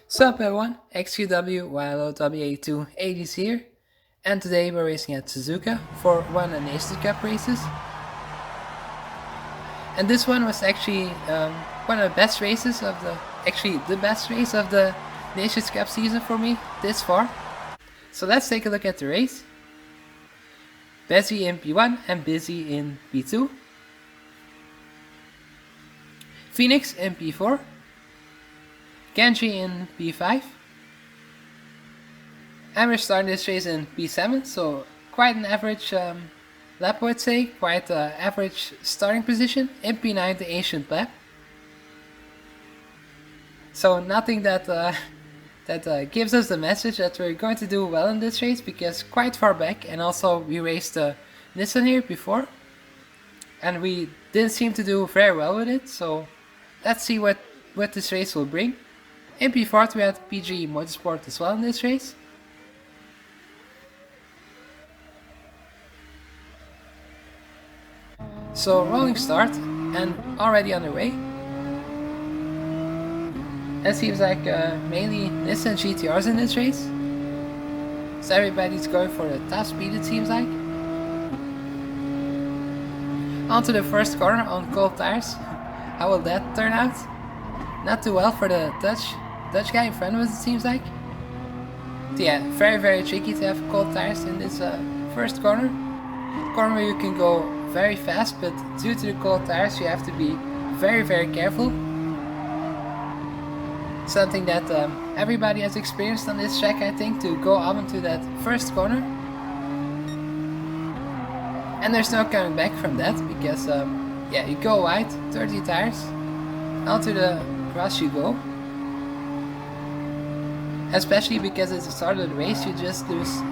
Sup everyone, XQW YLOW82 80s here, and today we're racing at Suzuka for one of the Nations Cup races. And this one was actually one of the best races of the best race of the Nations Cup season for me this far. So let's take a look at the race. Bezzy in P1 and Busy in P2. Phoenix in P4. Genji in P5. And we're starting this race in P7, so quite an average lap, I would say. Quite an average starting position. In P9, the ancient lap. So nothing that gives us the message that we're going to do well in this race, because quite far back, and also we raced Nissan here before, and we didn't seem to do very well with it. So let's see what this race will bring. In P4 we had PG Motorsport as well in this race. So rolling start and already underway. It seems like mainly Nissan GTRs in this race. So everybody's going for the top speed, it seems like. Onto the first corner on cold tires. How will that turn out? Not too well for the Dutch guy in front of us, it seems like. Yeah, very tricky to have cold tires in this first corner. Corner where you can go very fast, but due to the cold tires you have to be very careful. Something that everybody has experienced on this track, I think, to go up into that first corner. And there's no coming back from that, because yeah, you go wide, 30 tires, onto the grass you go. Especially because at the start of the race you just lose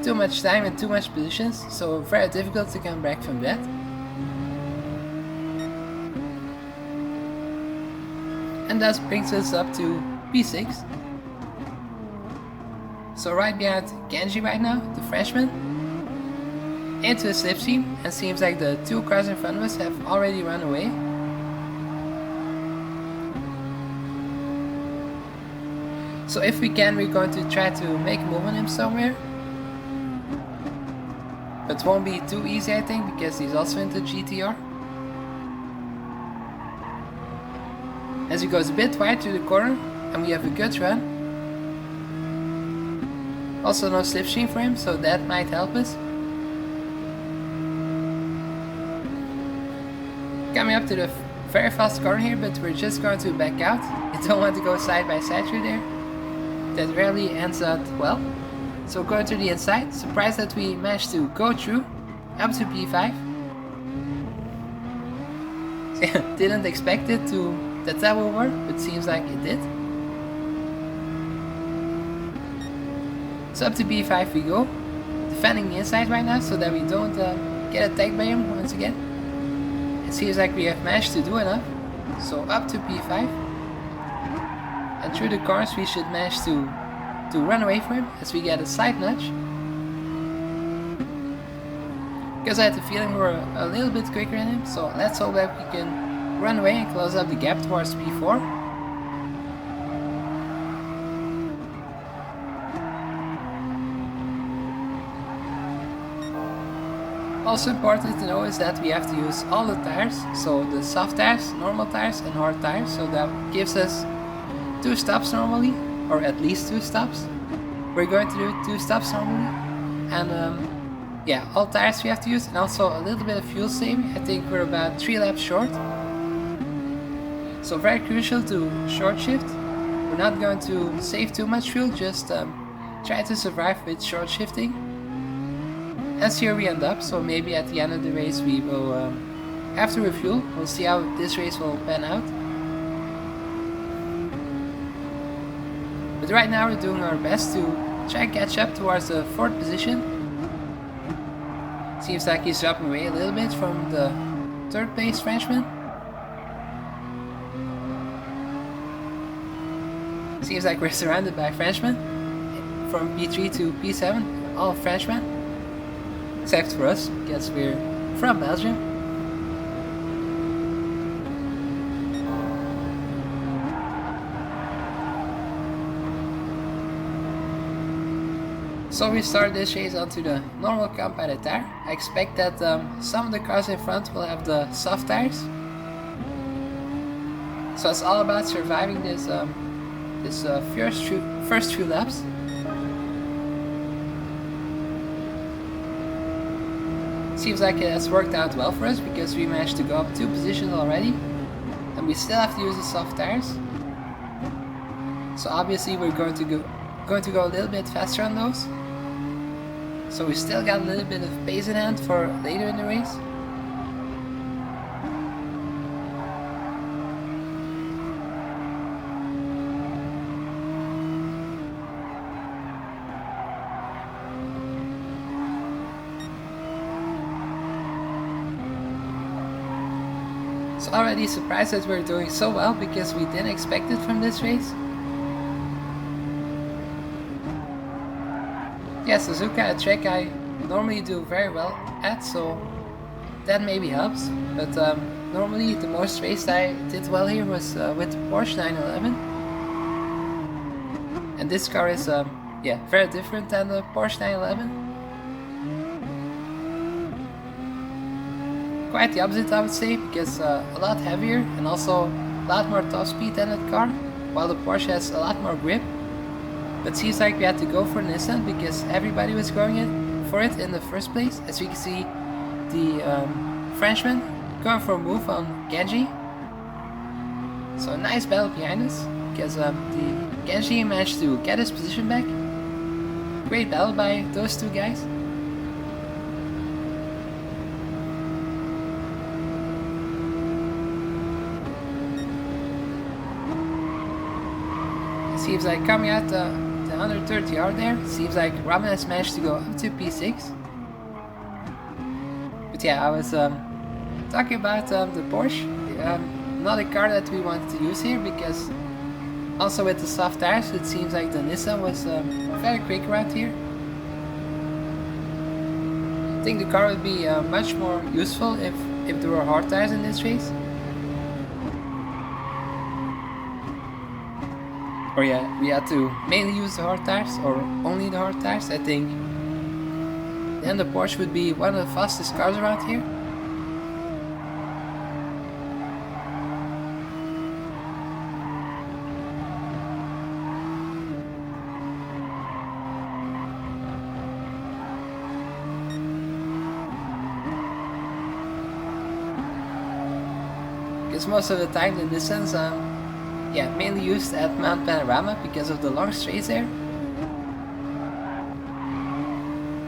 too much time and too much positions, so very difficult to come back from that. And that brings us up to P6. So right behind Genji right now, the Frenchman, into a slipstream, and seems like the two cars in front of us have already run away. So if we can, we're going to try to make a move on him somewhere. But it won't be too easy, I think, because he's also into GTR. As he goes a bit wide through the corner, and we have a good run. Also no slipstream for him, so that might help us. Coming up to the very fast corner here, but we're just going to back out. You don't want to go side by side through there. That rarely ends out well. So going to the inside, surprised that we managed to go through, up to P5. Didn't expect it that will work, but seems like it did. So up to P5 we go, defending the inside right now so that we don't get attacked by him once again. It seems like we have managed to do enough. So up to P5. And through the corners we should manage to run away from him as we get a side nudge. Because I had the feeling we were a little bit quicker than him, so let's hope that we can run away and close up the gap towards P4. Also important to know is that we have to use all the tires, so the soft tires, normal tires and hard tires, so that gives us 2 stops normally, or at least 2 stops. We're going to do 2 stops normally, and yeah, all tires we have to use, and also a little bit of fuel saving. I think we're about 3 laps short, so very crucial to short shift. We're not going to save too much fuel, just try to survive with short shifting. And here we end up, so maybe at the end of the race we will have to refuel. We'll see how this race will pan out. But right now we're doing our best to try and catch up towards the 4th position. Seems like he's dropping away a little bit from the 3rd place Frenchman. Seems like we're surrounded by Frenchmen. From P3 to P7, all Frenchmen. Except for us, because we're from Belgium. So we start this race onto the normal compounded tire. I expect that some of the cars in front will have the soft tires. So it's all about surviving this first few laps. Seems like it has worked out well for us because we managed to go up 2 positions already, and we still have to use the soft tires. So obviously we're going to go a little bit faster on those. So we still got a little bit of pace in hand for later in the race. So already surprised that we're doing so well because we didn't expect it from this race. Yeah, Suzuka, a track I normally do very well at, so that maybe helps. But normally the most race I did well here was with Porsche 911. And this car is yeah, very different than the Porsche 911. Quite the opposite, I would say, because a lot heavier and also a lot more top speed than that car, while the Porsche has a lot more grip. But seems like we had to go for Nissan because everybody was going for it in the first place. As you can see, the Frenchman going for a move on Genji. So a nice battle behind us because the Genji managed to get his position back. Great battle by those two guys. Seems like coming out the 130 yard there, seems like Robin has managed to go up to P6. But yeah, I was talking about the Porsche, not a car that we wanted to use here because also with the soft tires it seems like the Nissan was very quick around here. I think the car would be much more useful if there were hard tires in this race. Or yeah, we had to mainly use the hard tires, or only the hard tires, I think. Then the Porsche would be one of the fastest cars around here. Because most of the time the Nissans yeah, mainly used at Mount Panorama because of the long straights there.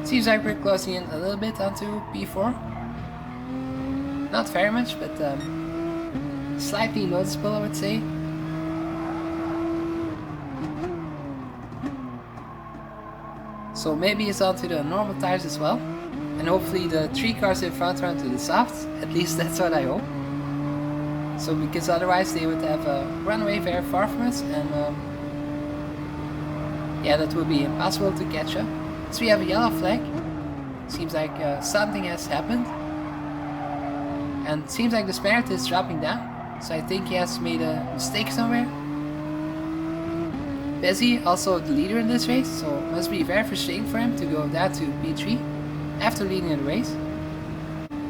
Seems like we're closing in a little bit onto P4. Not very much, but slightly noticeable, I would say. So maybe it's onto the normal tires as well. And hopefully the 3 cars in front run to the softs. At least that's what I hope. So because otherwise they would have run away very far from us, and yeah, that would be impossible to catch up. So we have a yellow flag. Seems like something has happened, and seems like the Spaniard is dropping down. So I think he has made a mistake somewhere. Bezzy, also the leader in this race, so it must be very frustrating for him to go down to P3 after leading the race.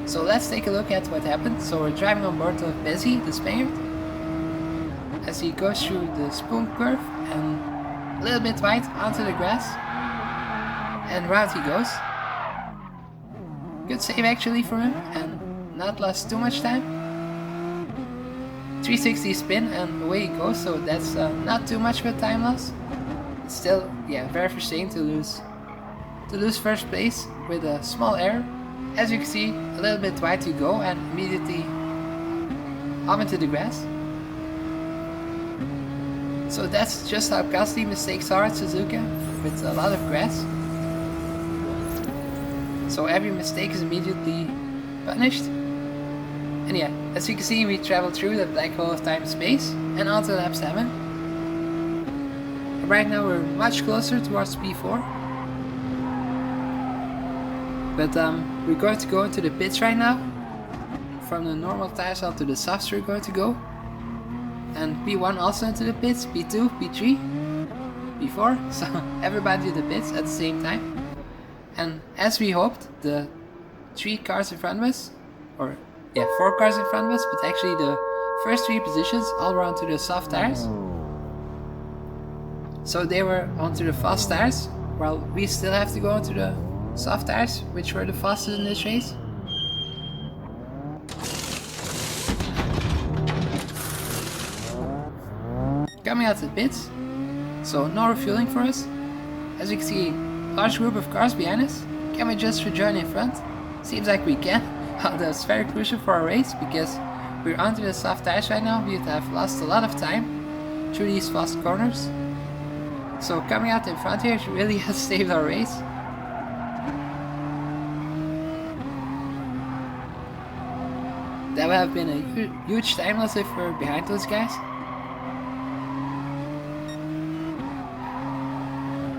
So let's take a look at what happened. So we're driving on board of Bezzy, the Spaniard, as he goes through the spoon curve and a little bit wide onto the grass, and round he goes. Good save actually from him and not lost too much time. 360 spin and away he goes, so that's not too much of a time loss. It's still, yeah, very frustrating to lose first place with a small error. As you can see, a little bit wide to go and immediately up into the grass. So that's just how costly mistakes are at Suzuka, with a lot of grass. So every mistake is immediately punished. And yeah, as you can see, we traveled through the black hole of time and space and onto lap 7. Right now we're much closer towards P4. But we're going to go into the pits right now. From the normal tires onto the softs we're going to go. And P1 also into the pits, P2, P3. before, so everybody did the pits at the same time. And as we hoped, the 3 cars in front of us, or yeah, 4 cars in front of us, but actually the first 3 positions all were onto the soft tires. So they were onto the fast tires, while we still have to go onto the soft tires, which were the fastest in this race. Coming out of the pits, so no refueling for us. As you can see, large group of cars behind us. Can we just rejoin in front? Seems like we can. That's very crucial for our race, because we're onto the soft tires right now. We have lost a lot of time through these fast corners. So coming out in front here really has saved our race. That would have been a huge time loss if we're behind those guys.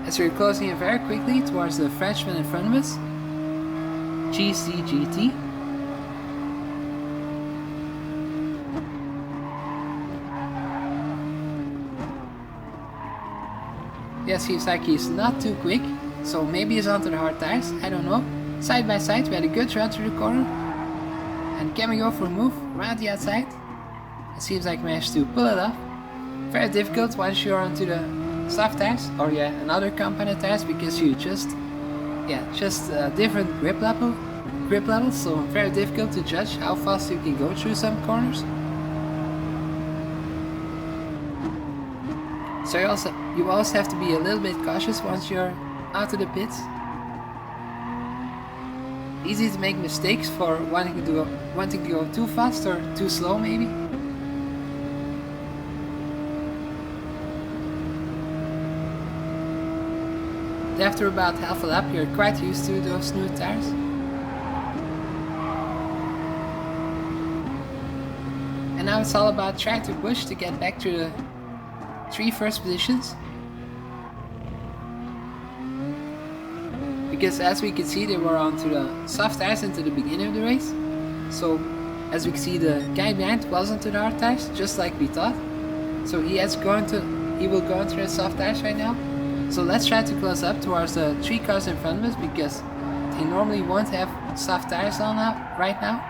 As we're closing in very quickly towards the Frenchman in front of us, Gr.3. Yeah, seems like he's not too quick, so maybe he's onto the hard tires, I don't know. Side by side, we had a good run through the corner. And can we go for a move around the outside? It seems like we managed to pull it off. Very difficult once you're onto the soft tires, or yeah, another compounded tires, because you just different grip level, so very difficult to judge how fast you can go through some corners. So you also have to be a little bit cautious once you're out of the pits. Easy to make mistakes for wanting to go too fast or too slow maybe. After about half a lap, you're quite used to those new tires. And now it's all about trying to push to get back to the 3 first positions. Because as we can see, they were onto the soft tires into the beginning of the race. So as we can see, the guy behind was onto the hard tires, just like we thought. So he will go into the soft tires right now. So let's try to close up towards the 3 cars in front of us, because they normally won't have soft tires on right now,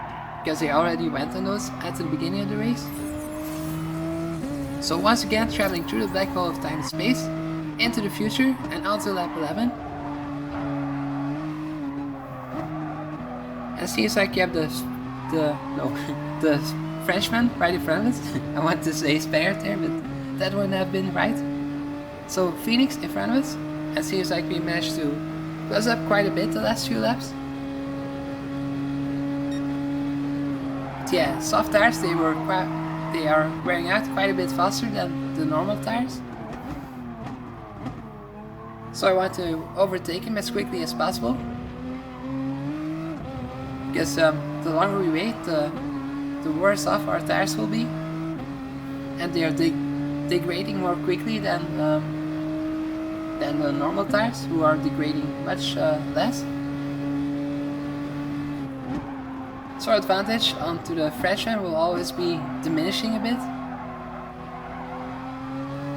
because they already went on those at the beginning of the race. So once again, traveling through the black hole of time and space, into the future and onto lap 11. And it seems like you have the Frenchman right in front of us. I want to say Spaniard there, but that wouldn't have been right. So Phoenix in front of us, and it seems like we managed to close up quite a bit the last few laps. But yeah, soft tires, they are wearing out quite a bit faster than the normal tires. So I want to overtake him as quickly as possible. Because the longer we wait, the worse off our tires will be. And they are degrading more quickly than the normal tires, who are degrading much less. So our advantage onto the Frenchman will always be diminishing a bit.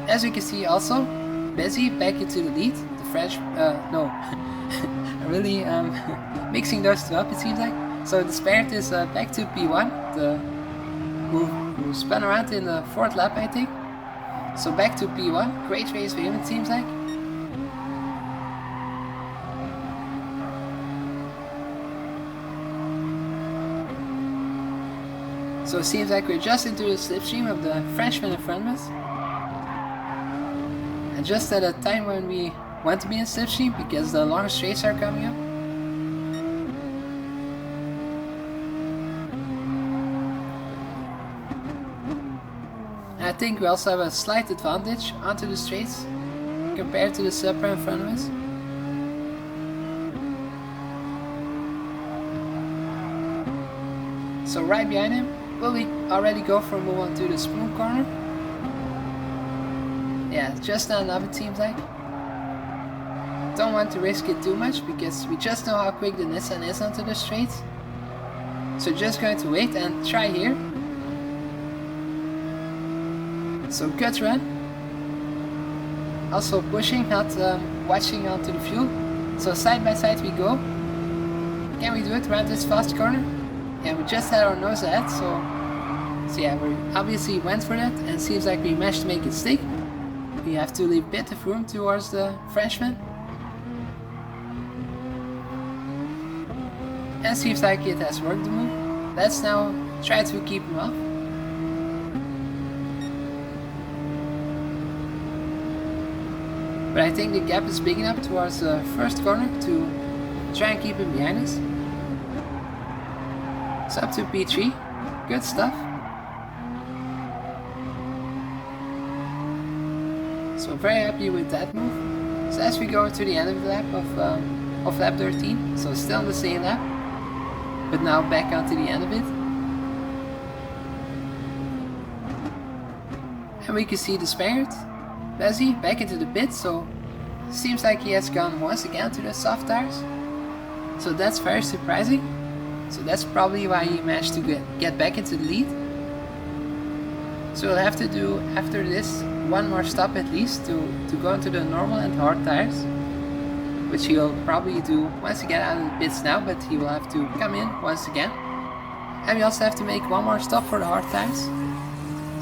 As you can see also, Bezzy back into the lead. The French, no, I'm really mixing those two up, it seems like. So the Spaniard is back to P1, who spun around in the 4th lap, I think. So back to P1, great race for him, it seems like. So it seems like we're just into the slipstream of the Frenchman in front of us. And just at a time when we want to be in slipstream, because the longer straights are coming up. And I think we also have a slight advantage onto the straights compared to the Supra in front of us. So right behind him, will we already go for a move on to the spoon corner? Yeah, just not enough it seems like. Don't want to risk it too much, because we just know how quick the Nissan is onto the straights. So just going to wait and try here. So good run. Also pushing, not watching onto the fuel. So side by side we go. Can we do it around this fast corner? Yeah, we just had our nose ahead, so yeah, we obviously went for that, and seems like we managed to make it stick. We have to leave a bit of room towards the Frenchman. And seems like it has worked the move. Let's now try to keep him off. But I think the gap is big enough towards the first corner to try and keep him behind us. So up to P3, good stuff. So very happy with that move. So as we go to the end of the lap of lap 13, so still on the same lap, but now back onto the end of it. And we can see the Spaniard, Bezzy, back into the pit, so seems like he has gone once again to the soft tires. So that's very surprising. So that's probably why he managed to get back into the lead. So we'll have to do after this one more stop at least to go into the normal and hard tires, which he'll probably do once again out of the pits now, but he will have to come in once again. And we also have to make one more stop for the hard tires.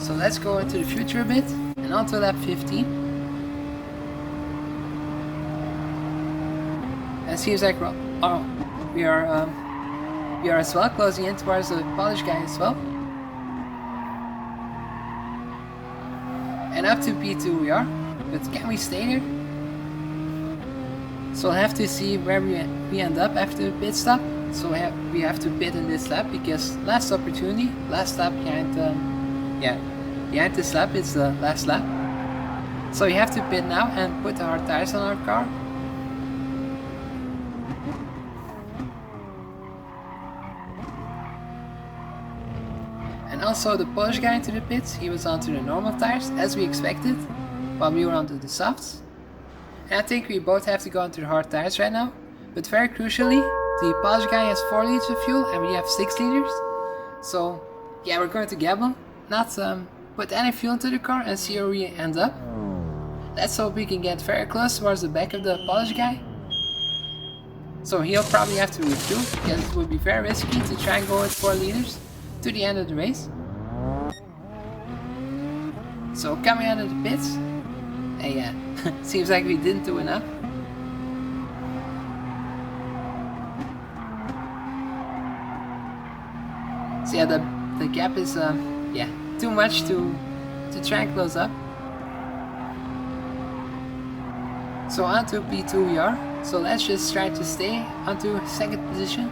So let's go into the future a bit and onto lap 15. It seems like we are as well closing in towards the Polish guy as well. And up to P2 we are, but can we stay there? So we'll have to see where we end up after the pit stop. So we have to pit in this lap because last opportunity, last lap behind this lap is the last lap. So you have to pit now and put the hard tires on our car. And also the Polish guy into the pits, he was onto the normal tires as we expected, while we were onto the softs. And I think we both have to go onto the hard tires right now, but very crucially, the Polish guy has 4 liters of fuel and we have 6 liters. So yeah, we're going to gamble, not put any fuel into the car and see where we end up. Let's hope we can get very close towards the back of the Polish guy. So he'll probably have to refuel because it would be very risky to try and go with 4 liters to the end of the race. So coming out of the pits, and yeah, seems like we didn't do enough. So yeah, the gap is too much to try and close up. So onto P2 we are. So let's just try to stay onto second position.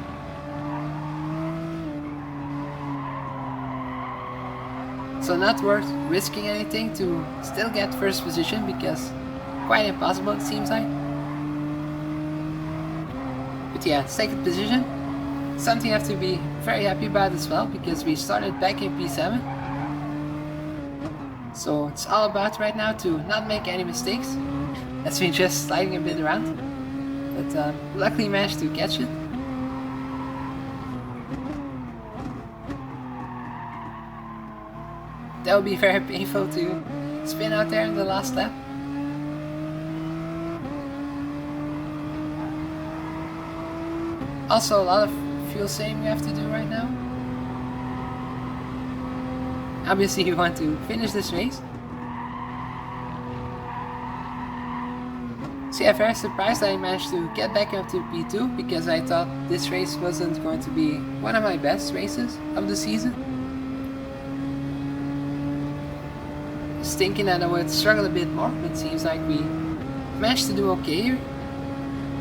So not worth risking anything to still get first position because quite impossible it seems like. But yeah, second position. Something you have to be very happy about as well because we started back in P7. So it's all about right now to not make any mistakes. As we just sliding a bit around. But luckily managed to catch it. That would be very painful to spin out there in the last lap. Also a lot of fuel saving we have to do right now. Obviously you want to finish this race. So yeah, very surprised that I managed to get back up to P2 because I thought this race wasn't going to be one of my best races of the season. Just thinking that I would struggle a bit more, but it seems like we managed to do okay here.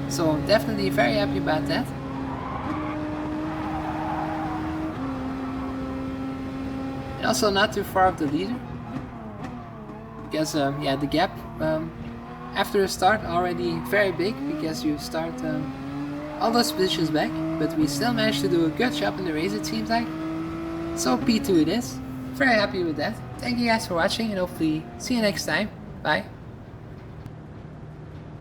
So definitely very happy about that. And also not too far off the leader. Because yeah, the gap after the start already very big because you start all those positions back, but we still managed to do a good job in the race it seems like. So P2 it is. Very happy with that. Thank you guys for watching and hopefully see you next time. Bye.